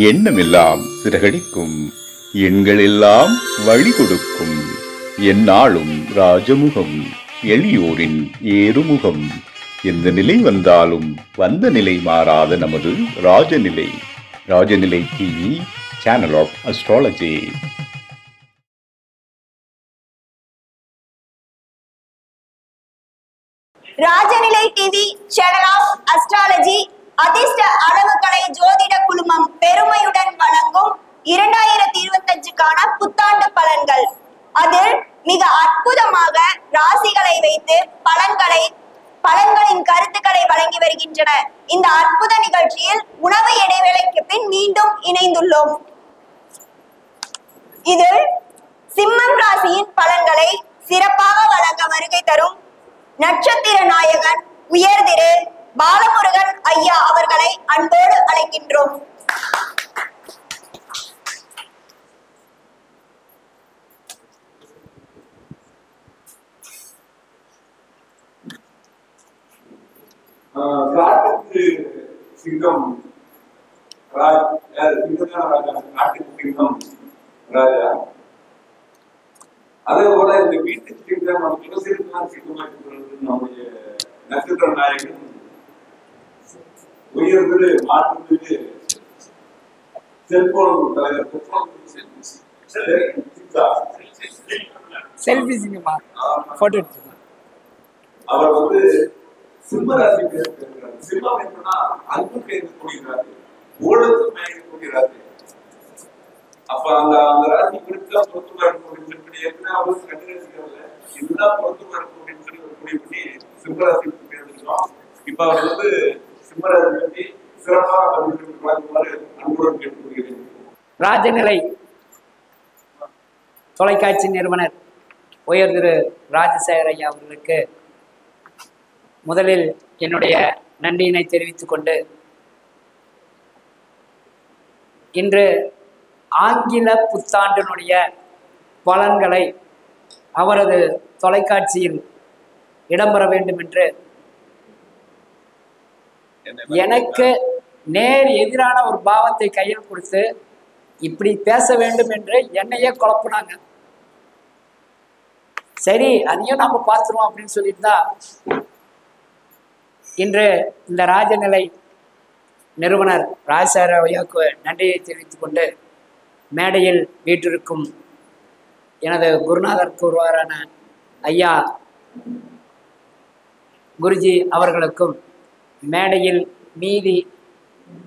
எண்ணமெல்லாம் சிறகடிக்கும், எண்களெல்லாம் வழி கொடுக்கும், எந்நாளும் ராஜமுகம், எளியோரின் ஏறுமுகம். எந்த நிலை வந்தாலும் வந்த நிலை மாறாத நமது Rajanilai. Rajanilai TV, channel of astrology. Rajanilai TV, channel of astrology அதிர்ஷ்ட அளவுகளை ஜோதிட குழுமம் பெருமையுடன் வழங்கும் 2025க்கான புத்தாண்டு பலன்கள். அதில் மிக அற்புதமாக ராசிகளை வைத்து பலன்களின் கருத்துக்களை வழங்கி வருகின்றன. இந்த அற்புத நிகழ்ச்சியில் உணவு இடைவேளைக்கு பின் மீண்டும் இணைந்துள்ளோம். இதில் சிம்மம் ராசியின் பலன்களை சிறப்பாக வழங்க வருகை தரும் நட்சத்திர நாயகன் உயர் திரு பாலமுருகன் ஐயா அவர்களை அன்போடு அழைக்கின்றோம். சிங்கம் ராஜா, அதே போல இந்த வீட்டுக்கு சிங்கம் நம்முடைய நட்சத்திர நாயகன் உயர்ந்து மாற்றுக்கு செல்போன் தலைவர் செல்ஃபி சிங்கமா போட்டோ எடுத்துக்கலாம். அவர் வந்து சிம்மராசி பேசுகிறார். சிம்மம் என்னன்னா அன்புக்கு இருக்கக்கூடியது, ஊழலுக்கு மயங்கக்கூடியது. அப்ப அந்த ராசி குறித்தா பொறுத்து வரக்கூடிய அவருக்கு கண்டிப்பாக இதுதான் பொறுத்து வரக்கூடிய முடிவு பண்ணி சிம்மராசி பேசுகிறோம். இப்ப அவர் வந்து சிம்மராசி பற்றி சிறப்பாக வழங்குமாறு அன்புடன் கேட்டுக்கொள்கிறேன். ராஜநிலை தொலைக்காட்சி நிறுவனர் உயர் திரு ராஜசேகர் ஐயா அவர்களுக்கு முதலில் என்னுடைய நன்றியினை தெரிவித்துக் கொண்டு, இன்று ஆங்கில புத்தாண்டினுடைய பலன்களை அவரது தொலைக்காட்சியில் இடம்பெற வேண்டும் என்று எனக்கு நேர் எதிரான ஒரு பாவத்தை கையில் கொடுத்து இப்படி பேச வேண்டும் என்று என்னையே குழப்பினாங்க. சரி, அதையும் நம்ம பார்த்துருவோம் அப்படின்னு சொல்லிட்டு தான் இன்று இந்த ராஜநிலை நிறுவனர் ராஜசேகர் ஐயாவுக்கு நன்றியை தெரிவித்துக் கொண்டு, மேடையில் வீற்றிருக்கும் எனது குருநாதர் கூறுவாரான ஐயா குருஜி அவர்களுக்கும், மேடையில் மீதி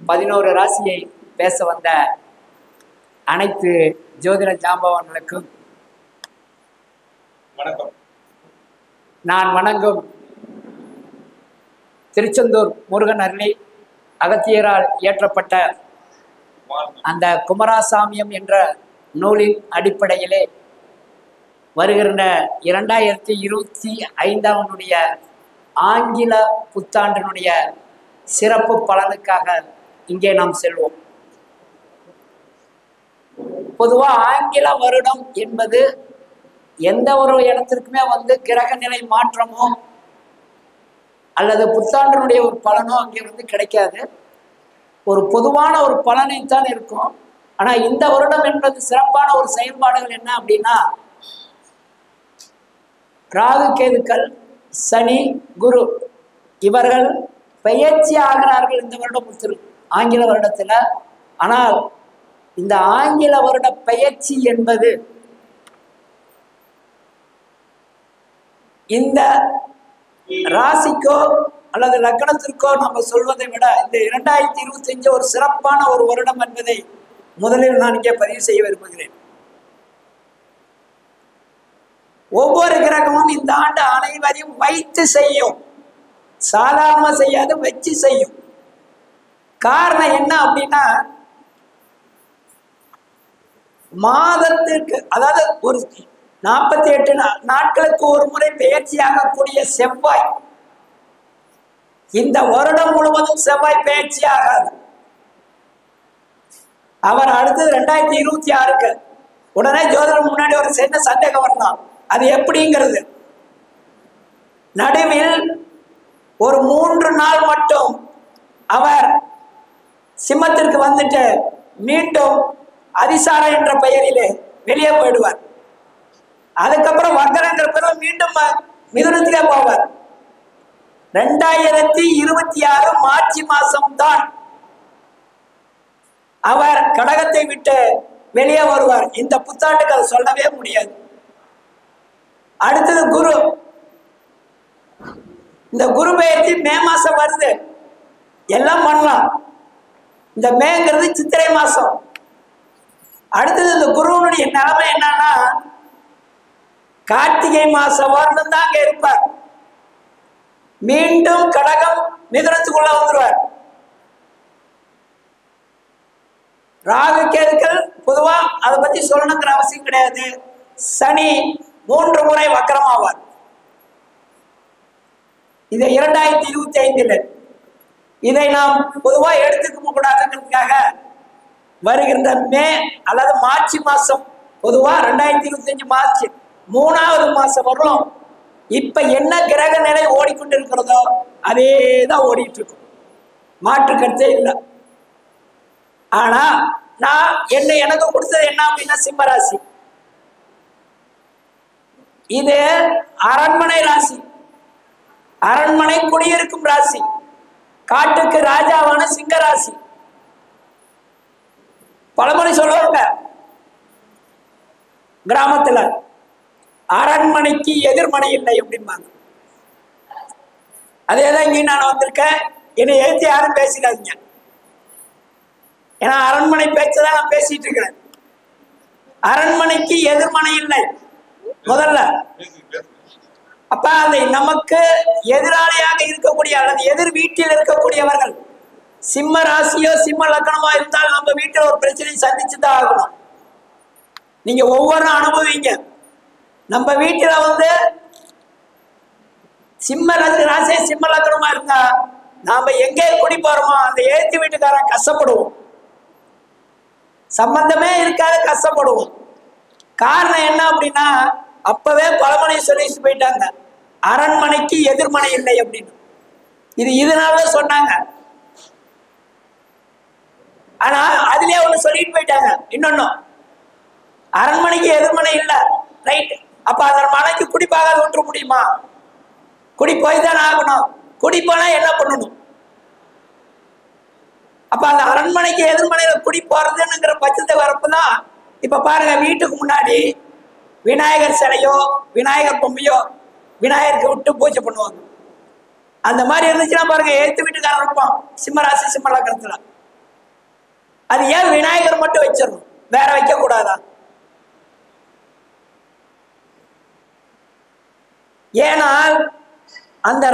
11 ராசியை பேச வந்த அனைத்து ஜோதிட ஜாம்பவான்களுக்கும் வணக்கம். நான் வணங்கும் திருச்செந்தூர் முருகன் அருளி அகத்தியரால் இயற்றப்பட்ட அந்த குமராசாமியம் என்ற நூலின் அடிப்படையிலே வருகின்ற 2025 ஆங்கில புத்தாண்டினுடைய சிறப்பு பலனுக்காக இங்கே நாம் செல்வோம். பொதுவாக ஆங்கில வருடம் என்பது எந்த ஒரு இடத்திற்குமே வந்து கிரக நிலை மாற்றமோ அல்லது புத்தாண்டினுடைய ஒரு பலனோ அங்கே வந்து கிடைக்காது. ஒரு பொதுவான ஒரு பலனைத்தான் இருக்கும். ஆனால் இந்த வருடம் என்பது சிறப்பான ஒரு செயல்பாடுகள் என்ன அப்படின்னா, ராகு கேதுக்கள், சனி, குரு இவர்கள் பெயர்ச்சி ஆகிறார்கள் இந்த வருடம் ஆங்கில வருடத்தில். ஆனால் இந்த ஆங்கில வருட பெயர்ச்சி என்பது இந்த ராசிக்கோ அல்லது லக்னத்திற்கோ நம்ம சொல்வதை விட இந்த 2025 ஒரு சிறப்பான ஒரு வருடம் என்பதை முதலில் நான் இங்கே பதிவு செய்ய விரும்புகிறேன். ஒவ்வொரு கிரகமும் இந்த ஆண்டு அனைவரையும் வைத்து செய்யும், சாதாரணமாக செய்யாது, வச்சு செய்யும். காரணம் என்ன அப்படின்னா, மாதத்திற்கு அதாவது ஒரு 48 நாட்களுக்கு ஒரு முறை பெயர்ச்சியாகக்கூடிய செவ்வாய் இந்த வருடம் முழுவதும் செவ்வாய் பெயர்ச்சி ஆகாது. அவர் அடுத்தது 2026 உடனே ஜோதிடம் முன்னாடி ஒரு சின்ன சந்தேகம் வரலாம், அது எப்படிங்கிறது. நடுவில் ஒரு 3 நாள் மட்டும் அவர் சிம்மத்திற்கு வந்துட்டு மீண்டும் அதிசாரம் என்ற பெயரிலே வெளியே போயிடுவார். அதுக்கப்புறம் வக்கரங்கிற பிறகு மீண்டும் மிதுனத்திலே போவார். 2026 மார்ச் மாசம் தான் அவர் கடகத்தை விட்டு வெளியே வருவார். இந்த புத்தாண்டுக்கு அதை சொல்லவே முடியாது. அடுத்தது குரு. இந்த குரு பெயர்ச்சி மே மாசம் வருது, எல்லாம் பண்ணலாம். இந்த மேங்கிறது சித்திரை மாசம். அடுத்தது இந்த குருவனுடைய நிலைமை என்னன்னா கார்த்திகை மாசம் வரணும் தான் அங்க இருப்பார். மீண்டும் கடகம் மிதுனத்துக்குள்ள வந்துருவார். ராகு கேதுக்கள் பொதுவா அதை பத்தி சொல்லணுங்கிற அவசியம் கிடையாது. சனி 3 முறை வக்கரமாவார். இது 2025. இதை நாம் பொதுவா எடுத்துக்க கூடாதுங்கிறதுக்காக வருகின்ற மே அல்லது மார்ச் மாசம், பொதுவா 2025 மார்ச் 3வது மாசம் வரும். இப்ப என்ன கிரக நிலை ஓடிக்கொண்டு இருக்கிறதோ அதே தான் ஓடிட்டு இருக்கும், மாற்று கருத்தே இல்லை. ஆனா நான் எனக்கு கொடுத்தது என்ன அப்படின்னா சிம்மராசி. இது அரண்மனை ராசி, அரண்மனை குடியிருக்கும் ராசி, காட்டுக்கு ராஜாவான சிங்க ராசி. பழமொழி சொல்லுவாங்க கிராமத்துல, அரண்மனைக்கு எதிர்மனை இல்லை அப்படிம்பாங்க. அதேதான் இங்கே நான் வந்திருக்கேன். என்னை எழுத்து யாரும் பேசிடாதீங்க, ஏன்னா அரண்மனை பேச்சதான் நான் பேசிட்டு இருக்கிறேன். அரண்மனைக்கு எதிர்மனை இல்லை முதல்ல. அப்ப அதை நமக்கு எதிராளியாக இருக்கக்கூடிய அல்லது எதிர் வீட்டில் இருக்கக்கூடியவர்கள் சிம்ம ராசியோ சிம்ம லக்கணமோ இருந்தால் நம்ம வீட்டில் ஒரு பிரச்சனையை சந்திச்சுதான் ஆகணும். நீங்க ஒவ்வொரு அனுபவிங்க. நம்ம வீட்டுல சிம்ம ராசி சிம்ம லக்கணமா இருந்தா நாம எங்கே குடி போறோமோ அந்த ஏத்தி வீட்டுக்காரன் கஷ்டப்படுவோம், சம்பந்தமே இருக்காது, கஷ்டப்படுவோம். காரணம் என்ன அப்படின்னா அப்பவே பழமொழி சொல்லிட்டு போயிட்டாங்க, அரண்மனைக்கு எதிர்மனை இல்லை அப்படின்னு. இதனாலதான் சொன்னாங்க. ஆனா அதுலயே ஒண்ணு சொல்லிட்டு போயிட்டாங்க. இன்னொன்னு, அரண்மனைக்கு எதிர்மனை இல்லை, ரைட். அப்ப அந்த மனைக்கு குடி போகாத விட்டுற முடியுமா? குடி போய் தானே ஆகணும். குடி போனா என்ன பண்ணணும்? அப்ப அந்த அரண்மனைக்கு எதிர்மனையில குடி போறதுங்கிற பட்சத்தை வரப்புதான் இப்ப பாருங்க, வீட்டுக்கு முன்னாடி விநாயகர் சிலையோ விநாயகர் பொம்மையோ விநாயகருக்கு விட்டு பூஜை பண்ணுவாங்க. அந்த மாதிரி இருந்துச்சுன்னா பாருங்க, எழுத்து வீட்டுக்காரன் இருப்பான் சிம்மராசி சிம்ம லக்கணத்துல. அது ஏன் விநாயகர் மட்டும் வச்சிடணும், வேற வைக்க கூடாதா? ஏனால் அந்த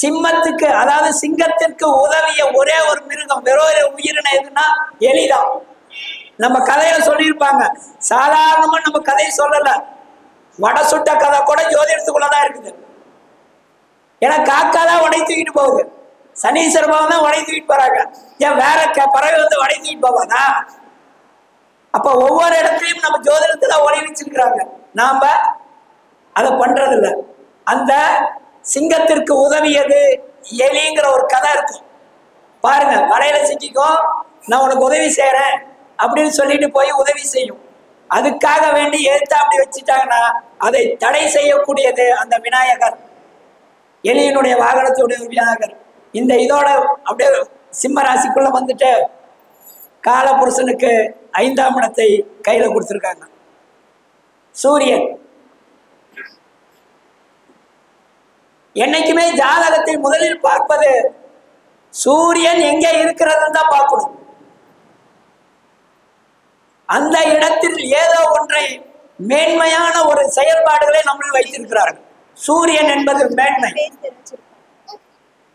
சிம்மத்துக்கு அதாவது சிங்கத்திற்கு உதவிய ஒரே ஒரு மிருகம், வெறும் உயிரின எதுனா எலிதான். நம்ம கதையில சொல்லியிருப்பாங்க. சாதாரணமா நம்ம கதையை சொல்லல, வடை சுட்ட கதை கூட ஜோதிடத்துக்குள்ளதான் இருக்குது. ஏன்னா காக்கா தான் வடை தூக்கிட்டு போகுது, சனீஸ்வர பகவான் தான் வடை தூக்கிட்டு போறாங்க. ஏன் வேற பறவை வடை தூக்கிட்டு போவாதா? அப்ப ஒவ்வொரு இடத்துலையும் நம்ம ஜோதிடத்துல ஒளி வச்சிருக்கிறாங்க, நாம அதை பண்றது இல்லை. அந்த சிங்கத்திற்கு உதவியது எலிங்கிற ஒரு கதை இருக்கும் பாருங்க. வலையில சிக்கிக்கோ, நான் உனக்கு உதவி செய்யறேன் அப்படின்னு சொல்லிட்டு போய் உதவி செய்யும். அதுக்காக வேண்டி எழுத்தா அப்படி வச்சுட்டாங்கன்னா அதை தடை செய்யக்கூடியது அந்த விநாயகர், எலியினுடைய வாகனத்துடைய விநாயகர். இந்த இதோட அப்படியே சிம்ம ராசிக்குள்ள வந்துட்டு காலபுருஷனுக்கு 5ஆம் இடத்தை கையில கொடுத்துருக்காங்க. சூரியன் என்னைக்குமே ஜாதகத்தை முதலில் பார்ப்பது சூரியன் எங்கே இருக்கிறதுன்னு தான் பார்க்கணும். அந்த இடத்தில் ஏதோ ஒன்றை மேன்மையான ஒரு செயல்பாடுகளை நம்ம வைத்திருக்கிறார்கள். சூரியன் என்பது மேன்மை.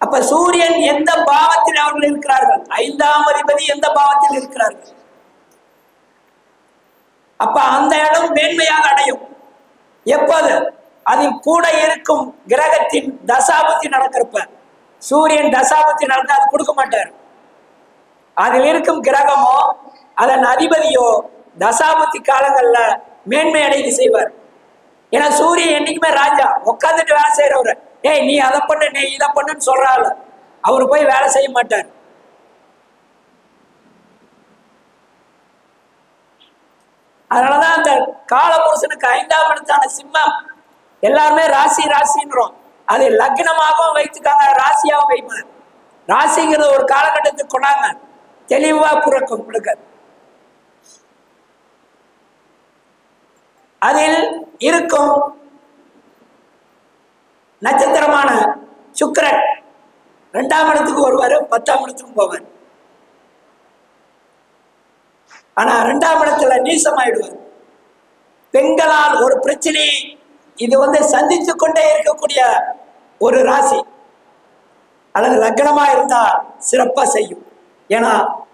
அப்ப சூரியன் எந்த பாவத்தில் அவர்கள் இருக்கிறார்கள், 5ஆம் அதிபதி எந்த பாவத்தில் இருக்கிறார்கள், அப்ப அந்த இடம் மேன்மையாக அடையும். எப்போது அதில் கூட இருக்கும் கிரகத்தின் தசாபுத்தி நடக்கிறப்ப. சூரியன் தசாபுத்தி நடந்தா அது கொடுக்க மாட்டார். அதில் இருக்கும் கிரகமோ அதன் அதிபதியோ தசாபுத்தி காலங்கள்ல மேன்மை அடைந்து செய்வார். ஏன்னா சூரியன் என்னைக்குமே ராஜா, உட்காந்துட்டு வேலை செய்யறவரு. ஏய் நீ அதை பண்ணு நீ இதை பண்ணுன்னு சொல்றாள், அவரு போய் வேலை செய்ய மாட்டார். அதனாலதான் அந்த காலபுருஷனுக்கு 5ஆம் இடத்தான சிம்மம் எல்லாருமே ராசி ராசின்றோம். அதை லக்னமாகவும் வைத்துக்காங்க, ராசியாகவும் வைப்பாங்க. ராசிங்கிற ஒரு காலகட்டத்துக்கு கொண்டாங்க தெளிவா புறக்கும் கொடுக்க. அதில் இருக்கும் நட்சத்திரமான சுக்கிரன் 2ஆம் இடத்துக்கு வருவாரு, 10ஆம் இடத்துக்கும் போவார். ஆனா 2ஆம் இடத்துல நீசமாயிடுவார். பெண்களால் ஒரு பிரச்சனை இது சந்தித்து கொண்டே இருக்கக்கூடிய ஒரு ராசி அல்லது லக்னமா இருந்தா சிறப்பா செய்யும். ஏன்னா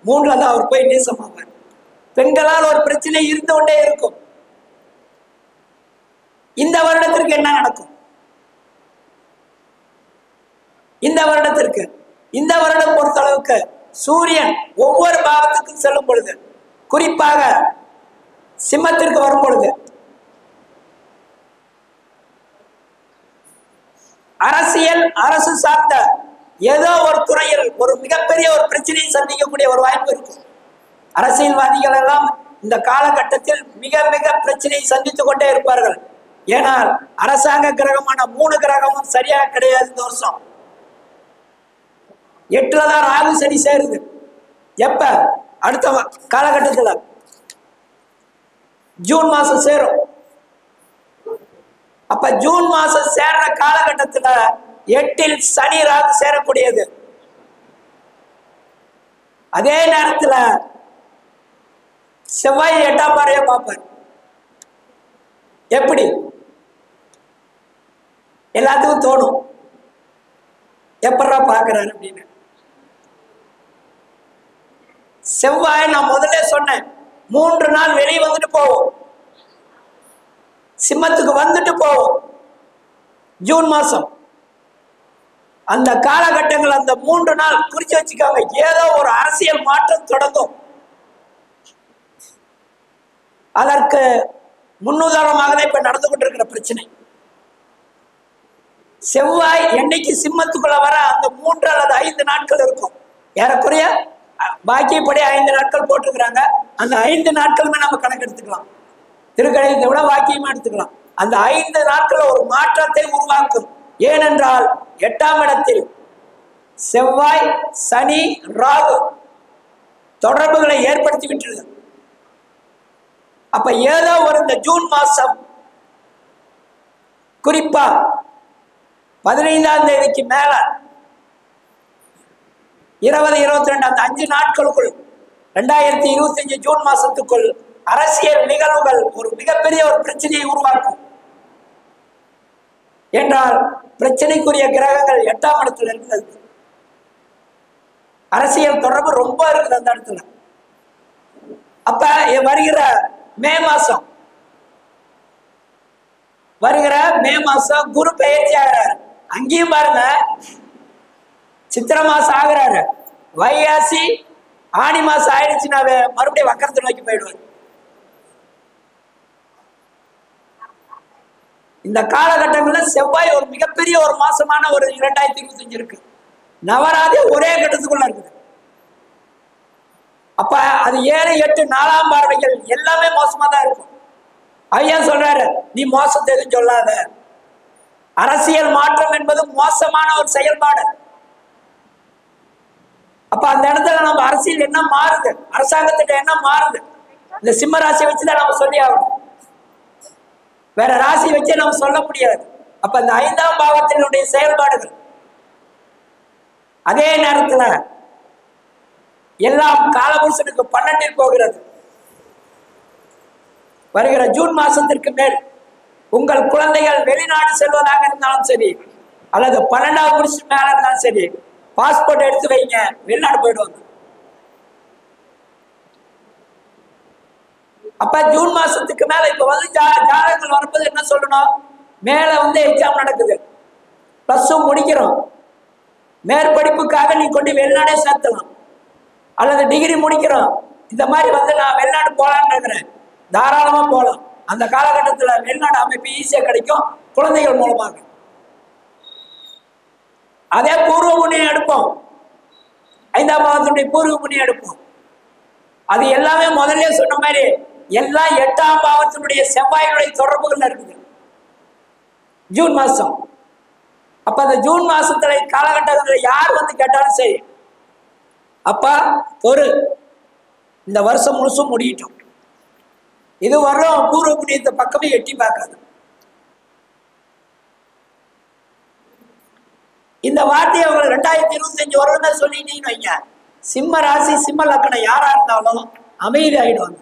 3ல தான் அவர் போய் நீசமாவார். பெண்களால் ஒரு பிரச்சனை இருந்து கொண்டே இருக்கும். இந்த வருடத்திற்கு என்ன நடக்கும்? இந்த வருடத்திற்கு இந்த வருடம் பொறுத்தளவுக்கு சூரியன் ஒவ்வொரு பாவத்துக்கும் செல்லும் பொழுது, குறிப்பாக சிம்மத்திற்கு வரும் பொழுது, அரசியல் அரசு சார்ந்த ஏதோ ஒரு துறையில் ஒரு மிகப்பெரிய ஒரு பிரச்சனையை சந்திக்கக்கூடிய ஒரு வாய்ப்பு இருக்கும். அரசியல்வாதிகள் எல்லாம் இந்த காலகட்டத்தில் மிக மிக பிரச்சனையை சந்தித்துக் கொண்டே இருப்பார்கள். ஏனால் அரசாங்க கிரகமான 3 கிரகமும் சரியாக கிடையாது. இந்த வருஷம் 8ல தான் ராகு சனி சேருது. எப்ப? அடுத்த காலகட்டத்தில் ஜூன் மாசம் சேரும். அப்ப ஜூன் மாசம் சேர்ற காலகட்டத்தில் 8ல் சனி ராகு சேரக்கூடியது. அதே நேரத்தில் செவ்வாய் 8ஆம் பார்வையை பார்ப்பார். எப்படி? எல்லாத்துக்கும் தோணும், எப்படா பார்க்கிறாரு அப்படின்னு. செவ்வாய் நான் முதல்ல சொன்னேன் 3 நாள் வெளியே வந்துட்டு போவோம், சிம்மத்துக்கு வந்துட்டு போவோம். ஜூன் மாசம் அந்த காலகட்டங்கள் அந்த 3 நாள் குறிச்சு வச்சுக்காங்க. ஏதோ ஒரு அரசியல் மாற்றம் தொடங்கும். அதற்கு முன்னுதாரணமாக தான் இப்ப நடந்து கொண்டிருக்கிற பிரச்சனை. செவ்வாய் என்னைக்கு சிம்மத்துக்குள்ள வர அந்த 3 அல்லது 5 நாட்கள் இருக்கும். ஏறக்குறைய பாக்கியப்படி 5 நாட்கள் போட்டிருக்கிறாங்க. அந்த 5 நாட்களுமே நம்ம கணக்கு எடுத்துக்கலாம். திருக்கணிதத்தை விட வாக்கியமா எடுத்துக்கலாம். அந்த 5 நாட்கள் ஒரு மாற்றத்தை உருவாக்கும். ஏனென்றால் 8ஆம் இடத்தில் செவ்வாய் சனி ராகு தொடர்புகளை ஏற்படுத்தி விட்டுருது. அப்ப ஏதோ ஒரு இந்த ஜூன் மாசம் குறிப்பா 15ஆம் தேதிக்கு மேல 20, 22 அந்த 5 நாட்களுக்குள் 2025 ஜூன் மாசத்துக்குள் அரசியல் நிகழ்வுகள் ஒரு மிகப்பெரிய ஒரு பிரச்சனையை உருவாக்கும். என்றால் பிரச்சனைக்குரிய கிரகங்கள் 8ஆம் இடத்துல இருக்கிறது. அரசியல் தொடர்பு ரொம்ப இருக்குது அந்த இடத்துல. அப்ப வருகிற மே மாசம் குரு பெயர்ச்சி ஆகிறாரு. அங்கேயும் பாருங்க, சித்திரை மாசம் ஆகிறாரு. வைகாசி ஆணி மாசம் ஆயிடுச்சுன்னா மறுபடியும் வக்கரத்தை நோக்கி போயிடுவார். இந்த காலகட்டங்களில் செவ்வாய் ஒரு மிகப்பெரிய ஒரு மாசமான ஒரு 2025 இருக்கு. நவராதி ஒரே கட்டத்துக்குள்ள இருக்குது. அப்ப அது 7, 8, 4ஆம் பார்வைகள் எல்லாமே மோசமா தான் இருக்கும். ஐயா சொல்றாரு, நீ மோசத்தை எதுவும் சொல்லாத. அரசியல் மாற்றம் என்பது மோசமான ஒரு செயல்பாடு. அப்ப அந்த இடத்துல நம்ம அரசியல் என்ன மாறுது, அரசாங்கத்திட்ட என்ன மாறுது, இந்த சிம்ம ராசியை வச்சுதான் நம்ம சொல்லி ஆகணும். வேற ராசி வச்சே நம்ம சொல்ல முடியாது. அப்ப இந்த 5ஆம் பாவத்தினுடைய செயல்பாடுகள், அதே நேரத்துல எல்லாம் காலபுருஷனுக்கு 12 போகிறது. வருகிற ஜூன் மாசத்திற்கு மேல் உங்கள் குழந்தைகள் வெளிநாடு செல்வதாக இருந்தாலும் சரி, அல்லது 12ஆம் முடிச்சு மேல இருந்தாலும் சரி, பாஸ்போர்ட் எடுத்து வைங்க, வெளிநாடு போயிடுவாங்க. அப்ப ஜூன் மாசத்துக்கு மேல இப்ப ஜாதகங்கள் வரும்போது என்ன சொல்லணும், மேல எக்ஸாம் நடக்குது, +2 முடிக்கிறோம், மேற்படிப்புக்காக நீ கொண்டு வெளிநாடே சேர்த்தலாம், அல்லது டிகிரி முடிக்கிறோம், இந்த மாதிரி நான் வெளிநாடு போலான்னு இருக்கிறேன், தாராளமா போகலாம். அந்த காலகட்டத்தில் வெளிநாடு அமைப்பு ஈஸியா கிடைக்கும் குழந்தைகள் மூலமாக. அதே பூர்வ புண்ணியம் எடுப்போம், 5ஆம் பாவத்தினுடைய பூர்வ புண்ணியம் எடுப்போம். அது எல்லாமே முதல்ல சொன்ன மாதிரி எல்லாம் 8ஆம் பாவத்தினுடைய செவ்வாயினுடைய தொடர்புகள் இருக்குது ஜூன் மாசம். அப்ப அந்த ஜூன் மாசத்துல காலகட்டத்தில் யார் வந்து கேட்டாலும் சரி, அப்பா பொறு, இந்த வருஷம் முழுசும் முடியட்டும், இது வரலும் பூர்வ புண்ணியத்தை பக்கமே எட்டி பார்க்காது. இந்த வார்த்தையை அவங்க 2025 வருடம் தான் சொல்லிட்டீங்கன்னு வைங்க, சிம்ம ராசி சிம்ம லக்கணம் யாரா இருந்தாலும் அமைதி ஆயிடுவாங்க.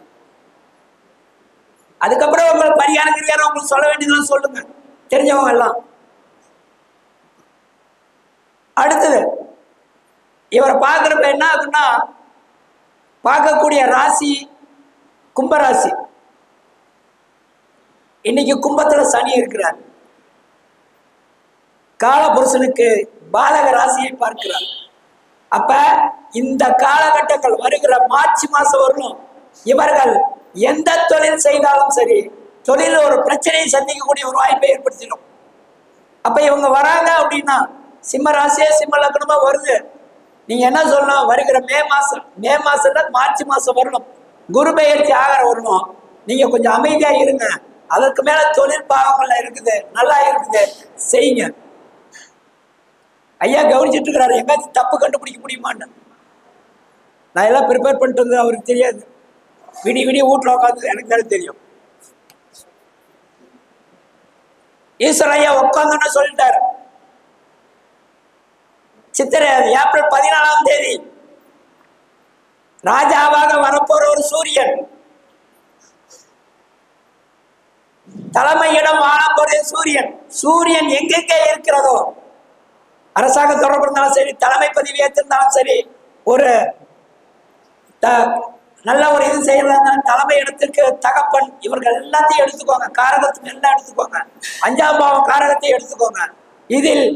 அதுக்கப்புறம் உங்களுக்கு பரிகாரம் கிரியாரம் உங்களுக்கு சொல்ல வேண்டியதெல்லாம் சொல்லுங்க, தெரிஞ்சவங்க எல்லாம். அடுத்தது இவரை பார்க்குறப்ப என்ன ஆகுன்னா, பார்க்கக்கூடிய ராசி கும்பராசி. இன்னைக்கு கும்பத்துல சனி இருக்கிறார். காலபுருஷனுக்கு பாலக ராசியை பார்க்கிறார். அப்ப இந்த காலகட்டங்கள் வருகிற மார்ச் மாசம் வரணும் இவர்கள் எந்த தொழில் செய்தாலும் சரி, தொழில் ஒரு பிரச்சனையை சந்திக்கக்கூடிய ஒரு வாய்ப்பை ஏற்படுத்திடும். அப்ப இவங்க வராங்க அப்படின்னா சிம்ம ராசியே சிம்ம லக்னமா வருது, நீங்க என்ன சொல்லணும், வருகிற மே மாசம் மார்ச் மாசம் வரணும், குரு பெயர்ச்சி ஆகிற வரணும், நீங்க கொஞ்சம் அமைதியா இருங்க, அதற்கு மேல தொழில் பாவங்கள்ல இருக்குது, நல்லா இருக்குது, செய்யுங்க. ஐயா கவனிச்சுட்டு இருக்கிறாரு, எங்காச்சும் தப்பு கண்டுபிடிக்க முடியுமான்னு. நான் எல்லாம் ப்ரிப்பேர் பண்ணிட்டு வந்தது அவருக்கு தெரியாது, விடிய வீட்டுல உட்காந்து எனக்கு தான் தெரியும். ஈஸ்வர ஐயா உட்காந்துன்னு சொல்லிட்டாரு. சித்திரை ஏப்ரல் 14ஆம் தேதி ராஜாவாக வரப்போற ஒரு சூரியன், தலைமையிடம் வாழப்போற சூரியன், சூரியன் எங்கெங்கே இருக்கிறதோ, அரசாங்க தொடர்பு இருந்தாலும் சரி, தலைமை பதவி ஏற்றிருந்தாலும் சரி, ஒரு நல்ல ஒரு இது செய்யலாம், தலைமை இடத்திற்கு தகப்பன், இவர்கள் எல்லாத்தையும் எடுத்துக்கோங்க, காரகத்துக்கு எல்லாம் எடுத்துக்கோங்க, 5ஆம் பாவம் காரகத்தையும் எடுத்துக்கோங்க. இதில்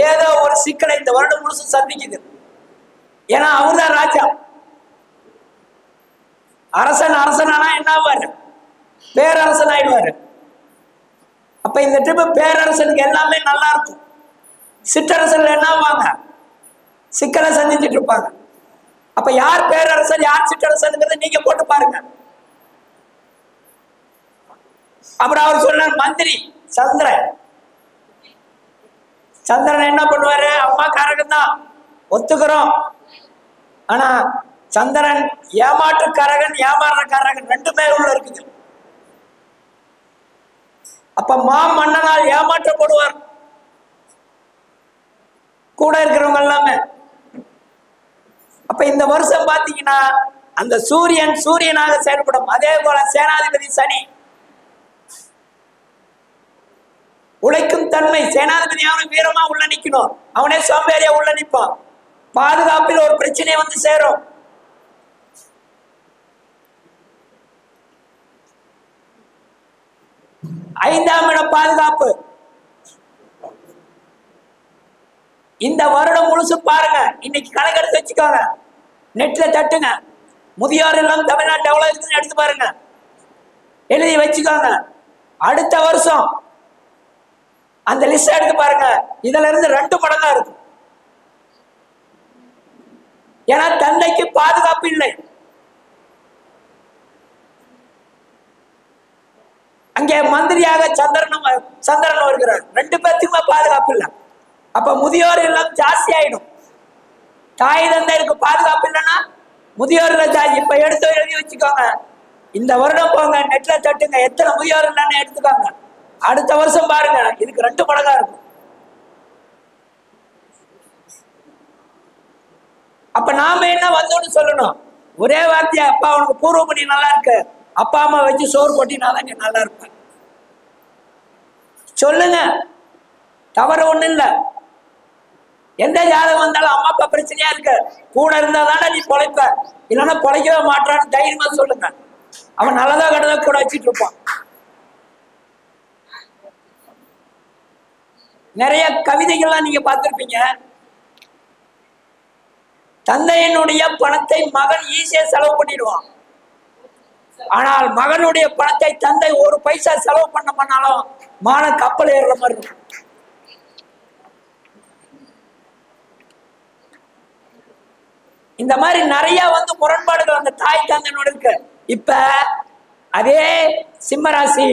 ஏதோ ஒரு சிக்கலை இந்த வருடம் முழுசு சந்திக்குது. ஏன்னா அவர்தான் ராஜா. அரசனானா என்ன ஆவாரு, பேரரசன் ஆயிடுவாரு. அப்ப இந்த ட்ரிப்பு பேரரசனுக்கு எல்லாமே நல்லா இருக்கும். சிற்றரசன் என்ன ஆவாங்க, சிக்கலை சந்திச்சுட்டு இருப்பாங்க. அப்ப யார் பேரரசன் யார் சிற்றரசனுங்கிறத நீங்க போட்டு பாருங்க. அப்புறம் அவர் சொன்னார் மந்திரி சந்திரன். சந்திரன் என்ன பண்ணுவாரு, அம்மா காரகன் தான் ஒத்துக்கிறோம், ஆனா சந்திரன் ஏமாற்றுக்காரகன் ஏமாறுறக்காரகன் ரெண்டுமே உள்ள இருக்குது. அப்ப மன்னனால் ஏமாற்றப்படுவார் கூட இருக்கிறவங்க எல்லாமே. அப்ப இந்த வருஷம் பாத்தீங்கன்னா அந்த சூரியனாக செயல்படும். அதே போல சேனாதிபதி சனி, உழைக்கும் தன்மை, சேனாதிபதி அவனுக்கு வீரமா உள்ள நிக்கணும், அவனே சோம்பேறியா உள்ள நிற்பான். பாதுகாப்பில் ஒரு பிரச்சனை வந்து சேரும். ஐந்தாம் இடம் பாதுகாப்பு. இந்த வருடம் முழுசு பாருங்க, இன்னைக்கு கணக்கெடுத்து வச்சுக்கோங்க, நெட்ல தட்டுங்க, முதியோர் இல்லம் தமிழ்நாட்டு எவ்வளவு இருக்குன்னு எடுத்து பாருங்க, எழுதி வச்சுக்கோங்க. அடுத்த வருஷம் அந்த லிஸ்ட் எடுத்து பாருங்க, இதுல இருந்து 2 மடங்கா இருக்கும். ஏன்னா தந்தைக்கு பாதுகாப்பு இல்லை, அங்கே மந்திரியாக சந்திரன் வருகிறார், 2 பேர்த்துக்குமே பாதுகாப்பு இல்லை. அப்ப முதியோர் இல்லம் ஜாஸ்தி ஆயிடும். தாய் தந்தைக்கு பாதுகாப்பு இல்லைன்னா முதியோர் இல்லம் ஜாஸ்தி. இப்ப எடுத்து எழுதி வச்சுக்கோங்க, இந்த வருடம் போங்க, நெட்ல தட்டுங்க, எத்தனை முதியோர் இல்லைன்னு எடுத்துக்கோங்க. அடுத்த வருஷம் பாருங்க, இதுக்கு 2 மடங்கா இருக்கும். அப்ப நாம என்ன வந்தோன்னு சொல்லணும், ஒரே வார்த்தையா, அப்பா உனக்கு பூர்வ பண்ணி நல்லா இருக்கு, அப்பா அம்மா வச்சு சோறு போட்டினாதான் நீ நல்லா இருப்ப சொல்லுங்க, தவறு ஒண்ணு இல்லை. எந்த ஜாதகம் வந்தாலும் அம்மா அப்பா பிரச்சனையா இருக்கு, கூட இருந்தா தானே நீ பொழைப்ப, இல்லைன்னா பொழைக்கவே மாட்டான்னு தைரியமா சொல்லுங்க. அவன் நல்லதா கெட்டதா கூட வச்சுட்டு இருப்பான். நிறைய கவிதைகள்லாம் நீங்க பார்த்திருப்பீங்க, தந்தையினுடைய பணத்தை மகன் ஈஸியா செலவு பண்ணிடுவான், ஆனால் மகனுடைய பணத்தை தந்தை ஒரு பைசா செலவு பண்ணாலும் மான கப்பல் ஏறுற மாதிரி இருக்கும். இந்த மாதிரி நிறைய வந்து முரண்பாடுகள் அந்த தாய் தந்தையோட இருக்கு. இப்ப அதே சிம்ம ராசி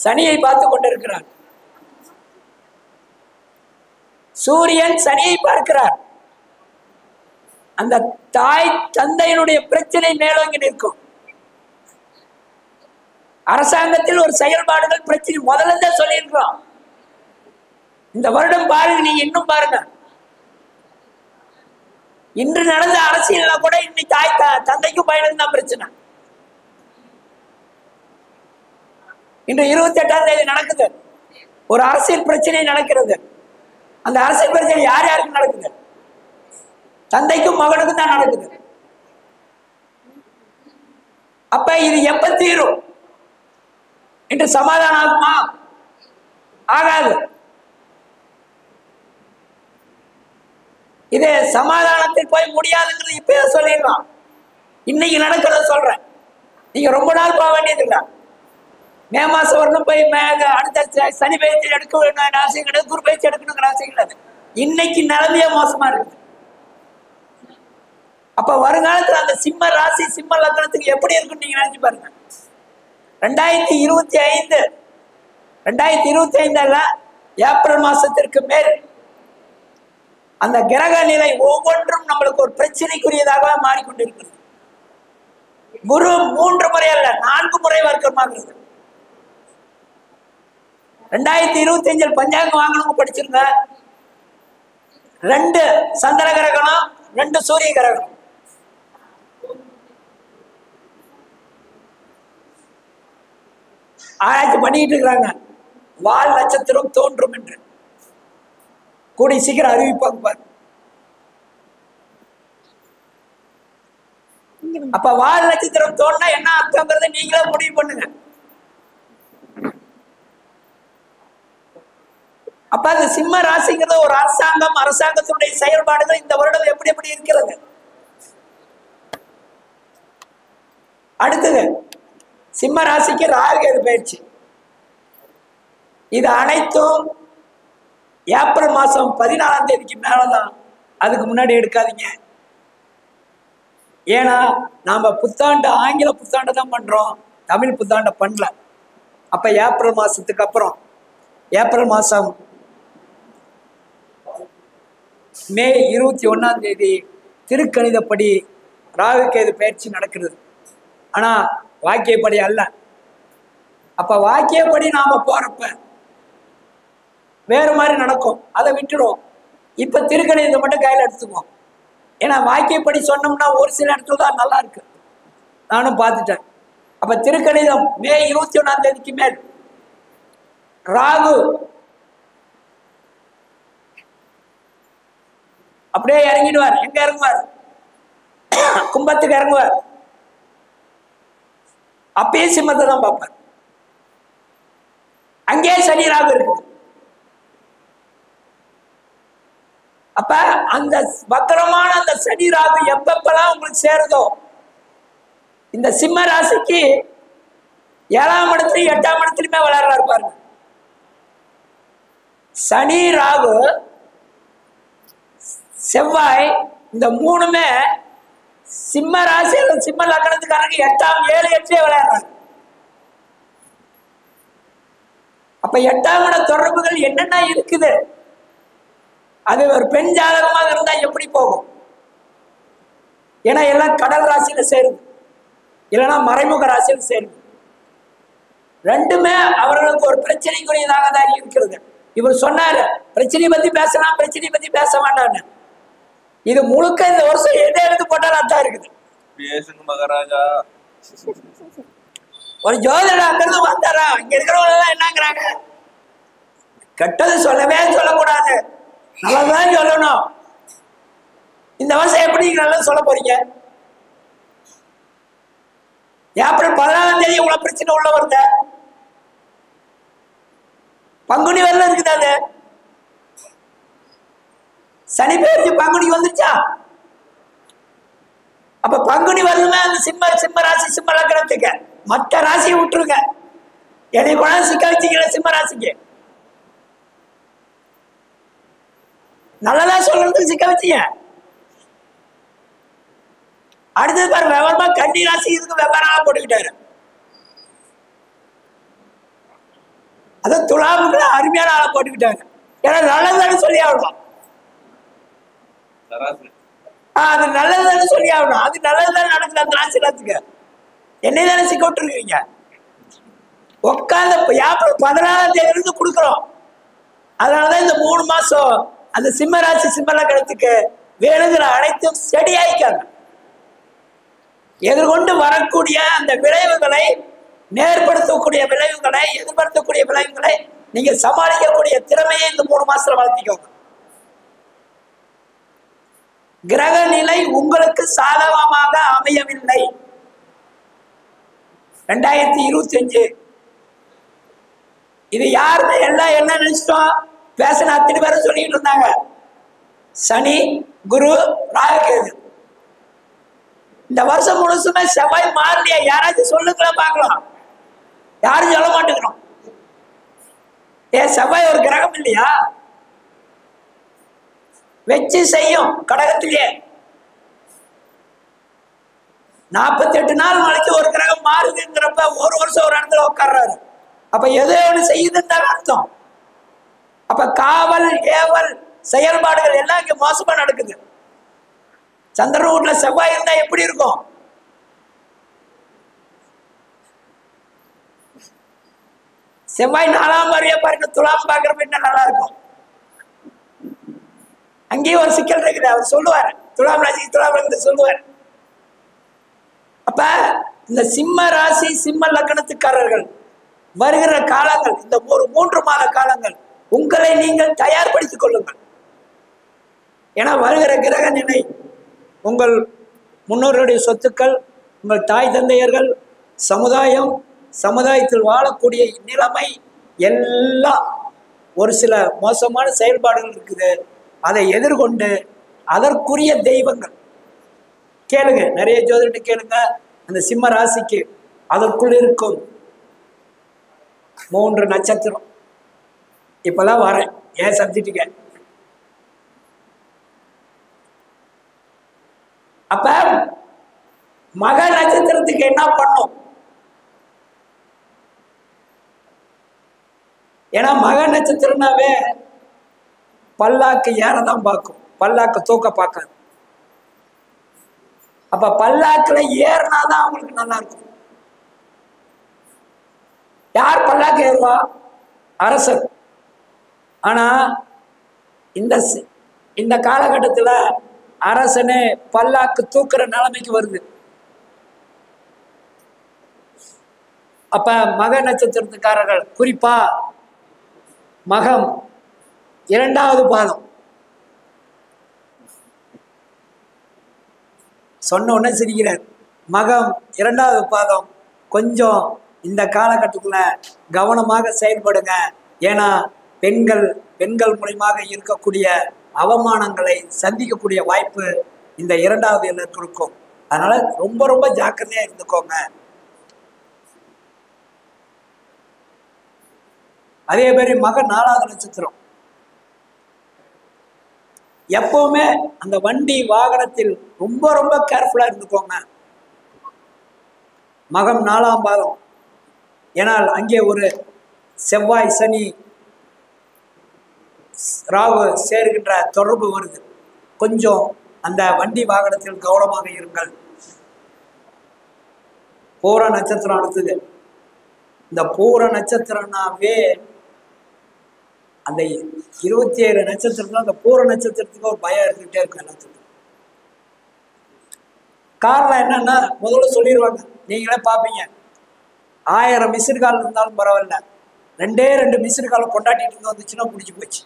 சனியை பார்த்து கொண்டிருக்கிறார். சூரியன் சனியை பார்க்கிறார். அந்த தாய் தந்தையினுடைய பிரச்சனை மேலோங்கி நிற்கும். அரசாங்கத்தில் ஒரு செயல்பாடுகள் பிரச்சனை முதல்ல தான் சொல்லியிருக்கிறோம். இந்த வருடம் பாருங்க, நீங்க இன்னும் பாருங்க. இன்று நடந்த அரசியல்ல கூட இன்னைக்கு தாய் தந்தைக்கும் பையனுக்கும் தான் பிரச்சனை. இன்று 28ஆம் தேதி நடக்குது, ஒரு அரசியல் பிரச்சனை நடக்கிறது. அந்த அரசியல் பிரச்சனை யார் யாருக்கு நடக்குது? தந்தைக்கும் மகனுக்கும் தான் நடக்குது. அப்ப இது எப்ப தீரும்? இன்று சமாதானம் ஆகுமா? ஆகாது. இது சமாதானத்தில் போய் முடியாதுங்கிறது இப்ப சொல்லிடலாம். இன்னைக்கு நடக்கிறத சொல்றேன். நீங்க ரொம்ப நாள் போக வேண்டியது இல்லை. மே மாசம் வரணும் போய் அடுத்த சனி பயிற்சி எடுக்க வேணும் ராசி கிடையாது, குரு பயிற்சி எடுக்கணுங்கிற ராசி கிடையாது. இன்னைக்கு நிலைமையே மோசமா இருக்குது. அப்ப வருங்காலத்துல அந்த சிம்ம ராசி சிம்ம லக்னத்துக்கு எப்படி இருக்குன்னு நீங்க நினைச்சு பாருங்க. 2025 ஏப்ரல் மாசத்திற்கு மேல் அந்த கிரக நிலை ஒவ்வொன்றும் நம்மளுக்கு ஒரு பிரச்சனைக்குரியதாக மாறிக்கொண்டிருக்கிறது. குரு 3 முறை அல்ல 4 முறை வர்க்கமாகிறது. 2025 பஞ்சாங்கம் வாங்கணும் படிச்சிருங்க. 2 சந்திர கிரகணம், 2 சூரிய கிரகணம். ஆராய்ச்சி பண்ணிட்டு இருக்கிறாங்க. வால் நட்சத்திரம் தோன்றும் என்று கூடி சீக்கிரம் அறிவிப்பாங்க பாரு. அப்ப வால் நட்சத்திரம் தோணுனா என்ன அர்த்தங்கிறத நீங்களே முடிவு பண்ணுங்க. அப்ப அந்த சிம்ம ராசிங்கிறது ஒரு அரசாங்கம், அரசாங்கத்தினுடைய செயல்பாடுகள் இந்த வருடம் எப்படி எப்படி இருக்கிறது. அடுத்தது சிம்ம ராசிக்கு ராகு பயிற்சி. இது அனைத்தும் ஏப்ரல் மாசம் 14ஆம் தேதிக்கு மேலதான். அதுக்கு முன்னாடி எடுக்காதீங்க. ஏன்னா நாம புத்தாண்டு ஆங்கில புத்தாண்டு தான் பண்றோம், தமிழ் புத்தாண்டை பண்ணல. அப்ப ஏப்ரல் மாசத்துக்கு அப்புறம் ஏப்ரல் மாசம் மே 21ஆம் தேதி திருக்கணிதப்படி ராகு கேது பயிற்சி நடக்கிறது. ஆனா வாக்கியப்படி அல்ல. அப்ப வாக்கியப்படி நாம போறப்ப வேறு மாதிரி நடக்கும், அதை விட்டுடும். இப்ப திருக்கணிதத்தை மட்டும் கையில் எடுத்துக்குவோம். ஏன்னா வாக்கியப்படி சொன்னோம்னா ஒரு சில இடத்துல தான் நல்லா இருக்கு, நானும் பார்த்துட்டேன். அப்ப திருக்கணிதம் மே 21ஆம் தேதிக்கு மேல் ராகு அப்படியே இறங்கிடுவார். எங்க இறங்குவார்? கும்பத்துக்கு இறங்குவார். அப்பயே சிம்மத்தை தான் பார்ப்பார். அங்கே சனி ராகு இருக்கு. அப்ப அந்த வக்கரமான அந்த சனி ராகு எப்பப்பெல்லாம் உங்களுக்கு சேருதோ, இந்த சிம்ம ராசிக்கு 7ஆம் இடத்துலயும் 8ஆம் இடத்துலயுமே வளர்றாரு பாருங்க. சனி ராகு செவ்வாய் இந்த 3மே சிம்ம ராசி சிம்ம லக்னத்துக்காரங்க 8ஆம் 7 8 விளையாடுறாங்க. அப்ப 8ஆம் இட தொடர்புகள் என்னென்ன இருக்குது? அது ஒரு பெண் ஜாதகமாக இருந்தா எப்படி போகும்? ஏன்னா எல்லாம் கடல் ராசியில சேருது, இல்லைன்னா மறைமுக ராசியில் சேருது. ரெண்டுமே அவர்களுக்கு ஒரு பிரச்சனைக்குரியதாக தான் இருக்கிறது. இவர் சொன்னாரு பிரச்சனை பத்தி பேசலாம், பிரச்சனை பத்தி பேச வேண்டாம்னு. இது முழுக்க இந்த வருஷம் எதை எடுத்து போட்டாலும் அதான் இருக்குது. மகாராஜா ஒரு ஜோதிடர் அங்கிருந்து வந்தாரா, இங்க இருக்கிறவங்க எல்லாம் என்னங்கிறாங்க, கெட்டது சொல்லவே சொல்லக்கூடாது, நல்லதான் சொல்லணும். இந்த வருஷம் எப்படி நல்லா சொல்ல போறீங்க? ஏப்ரல் 14ஆம் தேதி உங்களை பிரச்சனை உள்ள வருது. பங்குனி வரல இருக்குது. அது சனி பெயர்ச்சி பங்குனி வந்துருச்சா? அப்ப பங்குனி வரலுமே அந்த சிம்ம ராசி சிம்ம லக்னத்துக்கு. மற்ற ராசியை விட்டுருங்க, என்னை கூட சிக்க வச்சுக்கல. சிம்ம ராசிக்கு நல்லதா சொல்றதுக்கு சிக்க வச்சீங்க. அடுத்தது பாரு, விவரமா கன்னி ராசி இதுக்கு வெவ்வேறாக போட்டுக்கிட்டாரு. அதான் துலாமுக்கு அருமையான ஆளை போட்டுக்கிட்டாங்க. ஏன்னா நல்லதுதானே சொல்லி ஆகணும். அது நல்லதுதானே சொல்லி ஆகணும். அது நல்லதுதானே நடக்குது. அந்த ராசி எல்லாத்துக்கு என்னை தானே சிக்க விட்டுருக்கீங்க. உட்காந்து ஏப்ரல் 14ஆம் தேதியிலிருந்து கொடுக்குறோம். அதனாலதான் இந்த 3 மாசம் அந்த சிம்ம ராசி சிம்ம லக்னத்துக்கு வேணுங்கிற அனைத்தும் செடியாயிக்காங்க. எதிர்கொண்டு வரக்கூடிய அந்த விளைவுகளை, நேர்படுத்தக்கூடிய விளைவுகளை, எதிர்படுத்தக்கூடிய விளைவுகளை நீங்க சமாளிக்கக்கூடிய திறமையை இந்த 3 மாசத்துல வளர்த்திக்கோங்க. கிரக நிலை உங்களுக்கு சாதகமாக அமையவில்லை. 2025 இது யாருன்னு எல்லாம் என்ன நினைச்சிட்டோம்? பேசின அத்தனை பேரும் சொல்லிட்டு இருந்தாங்க. சனி, குரு, ராகுகேது. இந்த வருஷம் முழுசுமே செவ்வாய் மாறலையா? யாராச்சும் சொல்லுங்களா பார்க்கலாம். யாரும் சொல்ல மாட்டேங்கிறோம். செவ்வாய் ஒரு கிரகம் இல்லையா? வச்சு செய்யும். கடகத்திலேயே 48 நாள் நாளைக்கு ஒரு கிரகம் மாறுதுங்கிறப்ப ஒரு வருஷம் ஒரு இடத்துல உட்கார்றாரு. அப்ப எதோ ஒன்று செய்யுதுன்னு தான் அர்த்தம். அப்ப காவல், ஏவல் செயல்பாடுகள் எல்லாம் இங்க மோசமா நடக்குது. சந்திரன் வீட்டுல செவ்வாய் இருந்தா எப்படி இருக்கும்? செவ்வாய் 4ஆம் பார்வையா பாருங்க. துலாம் பாக்குறப்ப என்ன நல்லா இருக்கும். அங்கேயும் ஒரு சிக்கல் இருக்குது. அவர் சொல்லுவார், துலாம் ராசி துலாம் லக்னத்தை சொல்லுவார். அப்ப இந்த சிம்ம ராசி சிம்ம லக்னத்துக்காரர்கள் வருகிற காலங்கள், இந்த ஒரு 3 மாத காலங்கள் உங்களை நீங்கள் தயார்படுத்திக் கொள்ளுங்கள். ஏன்னா வருகிற கிரக நிலை உங்கள் முன்னோர்களுடைய சொத்துக்கள், உங்கள் தாய் தந்தையர்கள், சமுதாயம், சமுதாயத்தில் வாழக்கூடிய நிலைமை எல்லாம் ஒரு சில மோசமான செயல்பாடுகள் இருக்குது. அதை எதிர்கொண்டு அதற்குரிய தெய்வங்கள் கேளுங்க. நிறைய ஜோதிடத்தை கேளுங்க. அந்த சிம்ம ராசிக்கு அதற்குள் இருக்கும் 3 நட்சத்திரம். இப்பதான் வரேன் ஏன் சப்ஜெக்டுங்க. அப்ப மக நட்சத்திரத்துக்கு என்ன பண்ணும்? ஏன்னா மக நட்சத்திரம்னாவே பல்லாக்கு ஏறதான் பார்க்கும், பல்லாக்கு தூக்க பார்க்காது. அப்ப பல்லாக்குல ஏறினாதான் அவங்களுக்கு நல்லா இருக்கும். யார் பல்லாக்கு ஏறுவா? அரசர். ஆனா இந்த காலகட்டத்துல அரசனே பல்லாக்கு தூக்குற நிலைமைக்கு வருது. அப்ப மக நட்சத்திரத்துக்காரர்கள், குறிப்பா மகம் 2வது பாதம், சொன்ன உடனே சிரிக்கிறார். மகம் 2வது பாதம் கொஞ்சம் இந்த காலகட்டத்துல கவனமாக செயல்படுங்க. ஏன்னா பெண்கள் மூலமாக இருக்கக்கூடிய அவமானங்களை சந்திக்கக்கூடிய வாய்ப்பு இந்த 2வது எண்ணுக்கு இருக்கும். அதனால ரொம்ப ரொம்ப ஜாக்கிரதையா இருந்துக்கோங்க. அதே மாதிரி மகன் 4வது நட்சத்திரம். எப்பவுமே அந்த வண்டி வாகனத்தில் ரொம்ப ரொம்ப கேர்ஃபுல்லா இருந்துக்கோங்க. மகம் 4ஆம் பாதம். ஏனால் அங்கே ஒரு செவ்வாய், சனி, ராகு சேர்கின்ற தொடர்பு வருது. கொஞ்சம் அந்த வண்டி வாகனத்தில் கவனமாக இருங்கள். பூர நட்சத்திரம் அடுத்தது. இந்த பூர நட்சத்திரம்னாவே அந்த 27 நட்சத்திரம், அந்த பூர நட்சத்திரத்துக்கு ஒரு பயம் இருந்துகிட்டே இருக்கும் எல்லாத்துக்கும். காரணம் என்னன்னா, முதல்ல சொல்லிடுவாங்க, நீங்களே பார்ப்பீங்க, 1000 மிஸ்டு கால் இருந்தாலும் பரவாயில்ல, 2 மிஸ்டு காலை கொண்டாடிட்டு இருந்து வந்துச்சுன்னா பிடிச்சி போச்சு.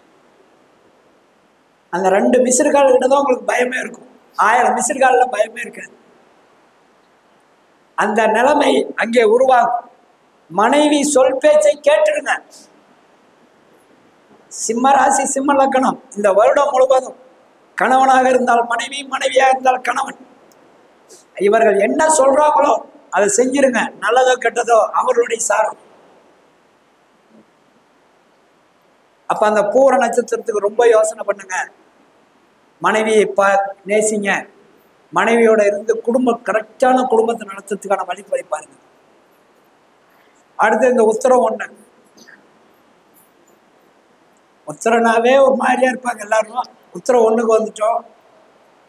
அந்த 2 மிஸ்டு கால் கிட்ட தான் உங்களுக்கு பயமே இருக்கும். 1000 மிஸ்டு கால்ல பயமே இருக்காது. அந்த நிலைமை அங்கே உருவாகும். மனைவி சொல் பேச்சை கேட்டுடுங்க. சிம்ம ராசி சிம்ம லக்னம் இந்த வருடம் முழுவதும் கணவனாக இருந்தால் மனைவி, மனைவியாக இருந்தால் கணவன், இவர்கள் என்ன சொல்றாங்களோ அதை செஞ்சிருங்க. நல்லதோ கெட்டதோ அவர்களுடைய சாரம். அப்ப அந்த பூர நட்சத்திரத்துக்கு ரொம்ப யோசனை பண்ணுங்க. மனைவியை நேசிங்க. மனைவியோட இருந்து கரெக்டான குடும்பத்தை நடத்துறதுக்கான வழிமுறை பாருங்க. அடுத்து இந்த உத்தரம் 1. உத்திரனாவே ஒரு மாதிரியா இருப்பாங்க எல்லாரும். உத்திரம் ஒண்ணுக்கு வந்துட்டோம்,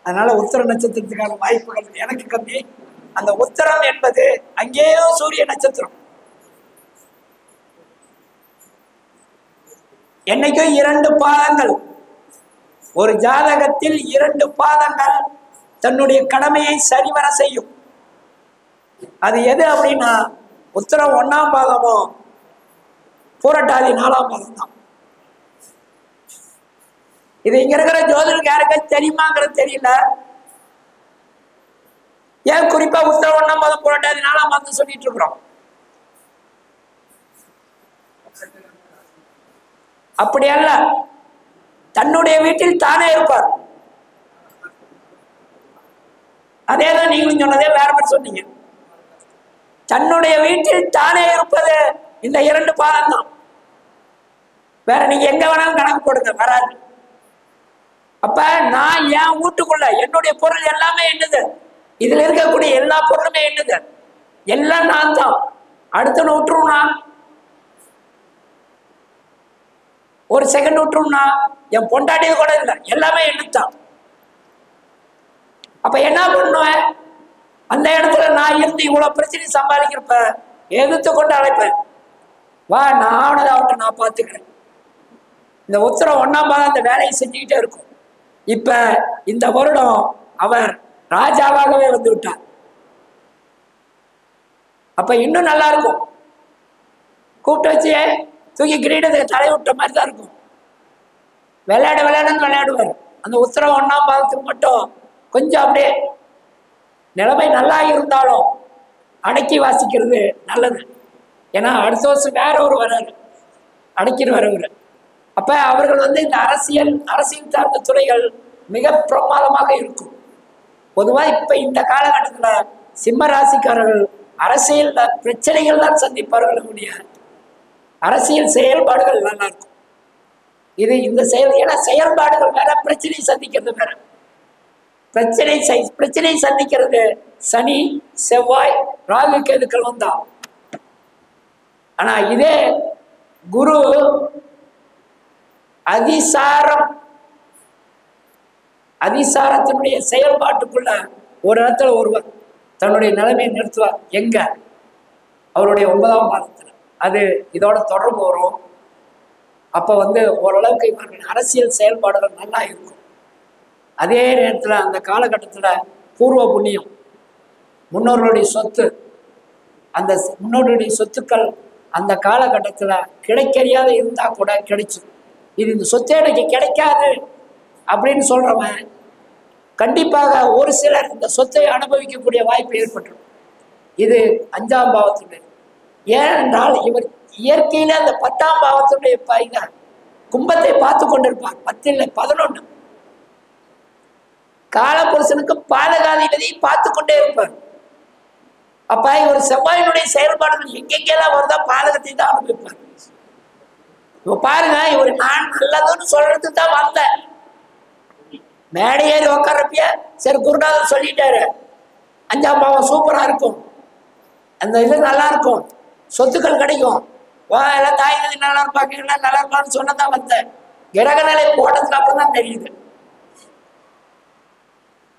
அதனால உத்திர நட்சத்திரத்துக்கான வாய்ப்புகள் எனக்கு கம்மி. அந்த உத்திரம் என்பது அங்கேயும் சூரிய நட்சத்திரம். என்னைக்கும் 2 பாதங்கள், ஒரு ஜாதகத்தில் 2 பாதங்கள் தன்னுடைய கடமையை சரிவர செய்யும். அது எது அப்படின்னா உத்திரம் 1ஆம் பாதமோ பூரட்டாதி 4ஆம் பாதம் தான். இது இங்க இருக்கிற ஜோதிடருக்கு யாருக்கும் தெரியுமாங்கிறது தெரியல. ஏன் குறிப்பா உத்திரம் 1ஆம் பாதம் பூரட்டாதி 4ஆம் பாதம் சொல்லிட்டு இருக்கிறோம்? அப்படி அல்ல, தன்னுடைய வீட்டில் தானே இருப்பார். அதேதான் நீங்களும் சொன்னதே, வேற மாதிரி சொன்னீங்க. தன்னுடைய வீட்டில் தானே இருப்பது இந்த 2 பாதம் தான். வேற நீங்க எங்க வேணாலும் கணக்கு போடுங்க, வராது. அப்ப நான் என் வீட்டுக்குள்ள என்னுடைய பொருள் எல்லாமே என்னது, இதுல இருக்கக்கூடிய எல்லா பொருளுமே என்னது, எல்லாம் நான் தான். அடுத்த விட்டுருனா, ஒரு செகண்ட் விட்டுருனா, என் பொண்டாட்டியது கூட இல்லை, எல்லாமே என்னத்தான். அப்ப என்ன பண்ணுவேன், அந்த இடத்துல நான் இருந்து இவ்வளவு பிரச்சனை சம்பாதிக்கிறப்ப எதிர்த்து கொண்டு அழைப்பேன், வா நான் ஆவணதாவட்ட நான் பார்த்துக்கிறேன். இந்த உத்திரம் 1ஆம் பாதம் அந்த வேலையை செஞ்சுக்கிட்டே இருக்கும். இப்ப இந்த வருடம் அவர் ராஜாவாகவே வந்து விட்டார். அப்ப இன்னும் நல்லா இருக்கும். கூப்பிட்டு வச்சு தூக்கி கிரீடத்துக்கு தலை விட்ட மாதிரி தான் இருக்கும். விளையாடுன்னு விளையாடுவார். அந்த உத்திரம் 1ஆம் பாதத்துக்கு மட்டும் கொஞ்சம் அப்படியே நிலைமை நல்லா இருந்தாலும் அடக்கி வாசிக்கிறது நல்லது. ஏன்னா அடுத்த வருஷம் வேற ஒரு வராரு, அடக்கின்னு வரவர். அப்ப அவர்கள் வந்து இந்த அரசியல் சார்ந்த துறைகள் மிக பிரமாதமாக இருக்கும். பொதுவா இப்ப இந்த காலகட்டத்துல சிம்ம ராசிக்காரர்கள் அரசியல் பிரச்சனைகள் தான் சந்திப்பார்கள். அரசியல் செயல்பாடுகள் நல்லா இருக்கும். இது இந்த ஏன்னா செயல்பாடுகள் வேற, பிரச்சனை சந்திக்கிறது வேற. பிரச்சனை சந்திக்கிறது சனி செவ்வாய் ராகு கேதுக்கள் வந்தா. ஆனா இதே குரு அதிசாரத்தினுடைய செயல்பாட்டுக்குள்ள ஒரு இடத்துல ஒருவர் தன்னுடைய நிலைமையை நிறுத்துவார். எங்க? அவருடைய 9ஆம் பாதத்துல. அது இதோட தொடர்பு வரும். அப்ப வந்து ஓரளவுக்கு இவர்கள் அரசியல் செயல்பாடுகள் நல்லா இருக்கும். அதே நேரத்துல அந்த காலகட்டத்துல பூர்வ புண்ணியம், முன்னோர்களுடைய சொத்து, அந்த முன்னோர்களுடைய சொத்துக்கள் அந்த காலகட்டத்துல கிடைக்கறியாத இருந்தா கூட கிடைச்சிடும். இது இந்த சொத்து எனக்கு கிடைக்காது அப்படின்னு சொல்றவன் கண்டிப்பாக ஒரு சிலர் இந்த சொத்தை அனுபவிக்கக்கூடிய வாய்ப்பு ஏற்பட்டுரும். இது 5ஆம் பாவத்தினுடைய. ஏனென்றால் இவர் இயற்கையில அந்த 10ஆம் பாவத்தினுடைய கும்பத்தை பார்த்து கொண்டிருப்பார். 10 இல்லை 11. காலபுருஷனுக்கு பாலகாதிபதி பார்த்து கொண்டே இருப்பார். அப்ப இவர் செவ்வாயினுடைய செயல்பாடுகள் எங்கெங்கெல்லாம் வருதா பாதகத்தை தான் அனுபவிப்பார். இப்ப பாருங்க, இவர் நான் நல்லதுன்னு சொல்றதுக்கு தான் வந்தேன். மேடை ஏறி உக்காரப்பிய சரி குருநாதர் சொல்லிட்டாரு 5ஆம் பாவம் சூப்பரா இருக்கும், அந்த இது நல்லா இருக்கும், சொத்துக்கள் கிடைக்கும், எல்லாம் தாய் நதி நல்லா இருப்பாங்க, நல்லா இருப்பான்னு சொன்னதான் வந்தேன். கிரக நிலை போட்டதுக்கு அப்புறம் தான் தெரியுது.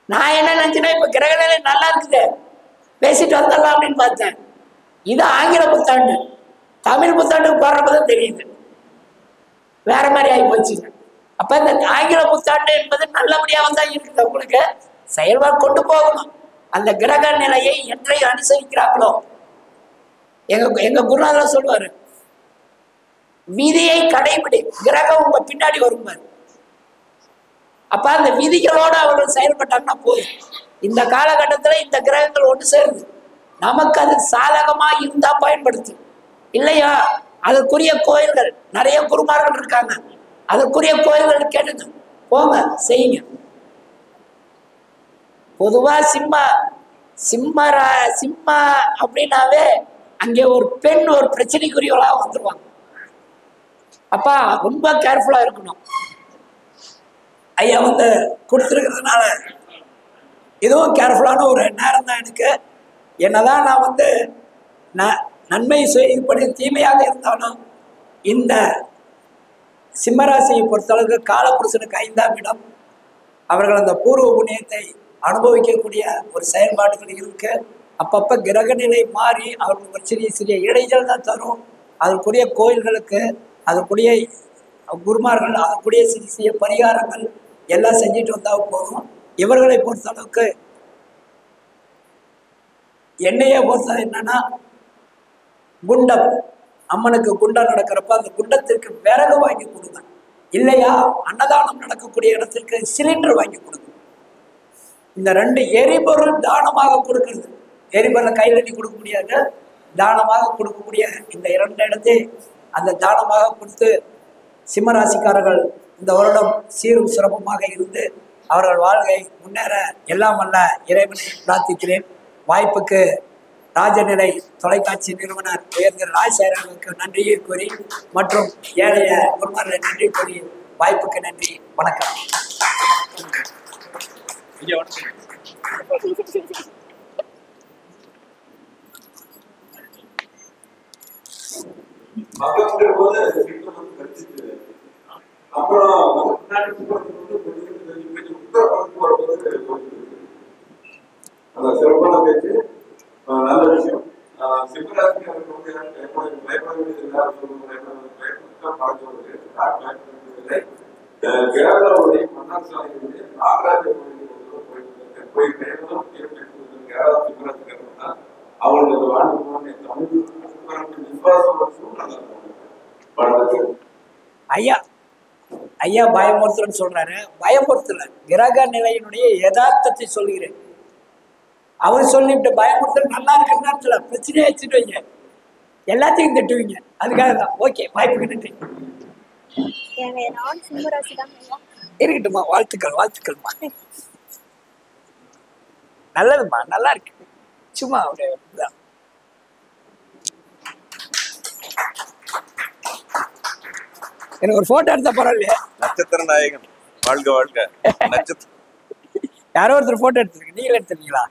நான் என்ன நினைச்சேன்னா இப்ப கிரக நிலை நல்லா இருக்குது, பேசிட்டு வந்துடலாம் அப்படின்னு பார்த்தேன். இது ஆங்கில புத்தாண்டு. தமிழ் புத்தாண்டுக்கு போடுறப்பதான் தெரியுது வேற மாதிரி ஆகி போச்சுங்க. அப்ப இந்த ஆங்கில புத்தாண்டு என்பது நல்லபடியா வந்தா இருக்குது. உங்களுக்கு செயல்பாடு கொண்டு போகணும். அந்த கிரக நிலையை என்றை அனுசரிக்கிறாங்களோ, எங்க குருநாதர் சொல்லுவாரு, விதியை கடைபிடி, கிரகம் உங்க பின்னாடி வருவார். அப்ப அந்த விதிகளோடு அவர்கள் செயல்பட்டாங்கன்னா போதும். இந்த காலகட்டத்துல இந்த கிரகங்கள் ஒன்று சேருது, நமக்கு அது சாதகமா இருந்தா பயன்படுத்து, இல்லையா அதற்குரிய கோயில்கள் நிறைய குருமார்கள் இருக்காங்க, அதற்குரிய கோயில்கள் கேட்டுங்க, போங்க செய்யுங்க. பொதுவா சிம்ம அப்படின்னாவே அங்கே ஒரு பெண் ஒரு பிரச்சனைக்குரியவளா வந்துருவாங்க. அப்ப ரொம்ப கேர்ஃபுல்லா இருக்கணும். ஐயா வந்து கொடுத்துருக்கிறதுனால இதுவும் கேர்ஃபுல்லான ஒரு நேரம் தான் எனக்கு. என்னதான் நான் வந்து நன்மை செய்யப்படி தீமையாக இருந்தாலும் இந்த சிம்மராசியை பொறுத்தளவுக்கு காலபுருஷனுக்கு 5ஆம் இடம். அவர்கள் அந்த பூர்வ புண்ணியத்தை அனுபவிக்கக்கூடிய ஒரு செயல்பாடுகள் இருக்கு. அப்பப்ப கிரக நிலை மாறி அவர்களுக்கு ஒரு சிறிய சிறிய இடைஞ்சல் தான் தரும். அதற்குரிய கோயில்களுக்கு அதற்குரிய குருமார்கள் அதற்குரிய சிறிய சிறிய பரிகாரங்கள் எல்லாம் செஞ்சுட்டு வந்தால் போதும். இவர்களை பொறுத்தளவுக்கு என்னையே பொறுத்தது என்னன்னா, குண்டம் அம்மனுக்கு குண்டம் நடக்கிறப்ப அந்த குண்டத்திற்கு விறகு வாங்கி கொடுங்க. இல்லையா அன்னதானம் நடக்கக்கூடிய இடத்திற்கு சிலிண்டர் வாங்கி கொடுங்க. இந்த 2 எரிபொருள் தானமாக கொடுக்கிறது. எரிபொருளை கையில் நீ கொடுக்க முடியாது, தானமாக கொடுக்கக்கூடிய இந்த 2 இடத்தை அந்த தானமாக கொடுத்து சிம்மராசிக்காரர்கள் இந்த வருடம் சீரும் சிறப்புமாக இருந்து அவர்கள் வாழ்க்கை முன்னேற எல்லாம் வல்ல இறைவனை பிரார்த்திக்கிறேன். வாய்ப்புக்கு ராஜநிலை தொலைக்காட்சி நிறுவனர் உயர்ந்த ராஜசேகரனுக்கு நன்றியை கூறி மற்றும் ஏழைய குருமார்களை நன்றி கூறி வாய்ப்புக்கு நன்றி. வணக்கம். சிறப்பான பேச்சு, நல்ல விஷயம். சிம்மராசி பயப்பட வேண்டியதில்லை. கேரளாவுடைய மன்னார் சாலையினுடைய நாகராஜ போய் நேரம் கேரளா சிம்மராசிக்காரர்கள் தான் அவங்களுக்கு வாழ்க்கை தமிழ் விசுவாசம் நல்லா இருக்கும். ஐயா பயமுறுத்தலன்னு சொல்றாரு. பயமுறுத்தல, கிரக நிலையினுடைய யதார்த்தத்தை சொல்கிறேன். அவர் சொல்லிவிட்டு பயமுறுத்தல் நல்லா இருக்குன்னு சொல்ல பிரச்சனையே வச்சுட்டு வைங்க, எல்லாத்தையும் திட்டுவீங்க. அதுக்காக தான். ஓகே, வாய்ப்புக்கு நன்றி. இருக்கட்டுமா, வாழ்த்துக்கள் வாழ்த்துக்கள்மா. நல்லதுமா, நல்லா இருக்கு. சும்மா ஒரு எனக்கு ஒரு போட்டோ எடுத்தா பரவாயில்லையா? நட்சத்திர நாயகன் வாழ்க வாழ்க. நட்சத்திர யாரோ ஒருத்தர் போட்டோ எடுத்துருக்கு, நீங்களே எடுத்துருக்கீங்களா?